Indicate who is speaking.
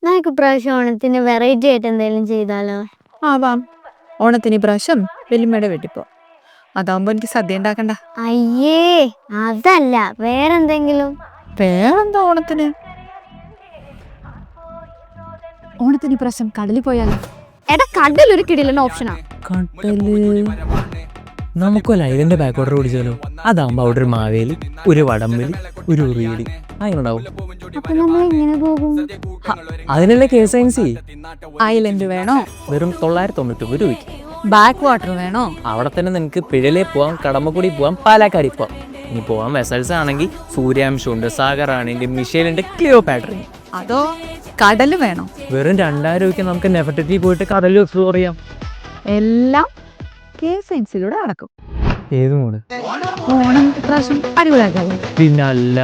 Speaker 1: നമുക്ക് ഇപ്രാവശ്യം ഓണത്തിന് വെറൈറ്റി ആയിട്ട് എന്തെങ്കിലും ചെയ്താലോ?
Speaker 2: ആവാം. ഓണത്തിന് ഇപ്രാവശ്യം വെല്ലുമ്മയുടെ വീട്ടിപ്പോ. അതാവുമ്പോ എനിക്ക് സദ്യ ഉണ്ടാക്കണ്ട.
Speaker 1: അയ്യേ, അതല്ല, വേറെന്തെങ്കിലും.
Speaker 2: വേറെന്താ ഓണത്തിന്? ഓണത്തിന് ഇപ്രാവശ്യം കടലിൽ പോയാലോ?
Speaker 3: എടാ, കടലൊരു കിടിലൻ ഓപ്ഷനാ.
Speaker 4: കടല് നമുക്കൊരു ഐലൻഡ് ബാക്ക് ഓർഡർ ഓടിച്ചാലോ? അതാകുമ്പോ അവിടെ ഒരു മാവേലി, ഒരു വടംവലി, ഒരു ഉറിയടി അതിനുണ്ടാവും.
Speaker 1: അപ്പൊ നമ്മൾ എങ്ങനെ പോകും?
Speaker 4: അതിനുള്ള KSINC
Speaker 2: ഐലൻഡ് വേണോ?
Speaker 4: വെറും 999 രൂപയ്ക്ക്.
Speaker 2: ബാക്ക് വാട്ടർ വേണോ?
Speaker 4: അവിടെ തന്നെ നിനക്ക് പിഴലേ പോവാം, കടമക്കുടി പോവാം, പാലാക്കാടി പോവാം. ഇനി പോവാൻ വെസൽസ് ആണെങ്കിൽ സൂര്യാംശമുണ്ട്, സാഗറാണെങ്കിൽ മിഷേലുണ്ട്, ക്ലിയോപാട്രയുണ്ട്.
Speaker 2: അതോ കടല് വേണോ?
Speaker 4: വെറും 2000 രൂപയ്ക്ക് നമുക്ക് നെഫർട്ടിറ്റി പോയിട്ട് കടലിൽ എക്സ്പ്ലോർ ചെയ്യാം.
Speaker 2: എല്ലാം KSINC നടക്കും.
Speaker 4: ഏത് മോഡ്?
Speaker 2: ഓണം ഇപ്രാവശ്യം അടിപൊളിയാക്കാല്ലേ?
Speaker 4: പിന്നല്ല.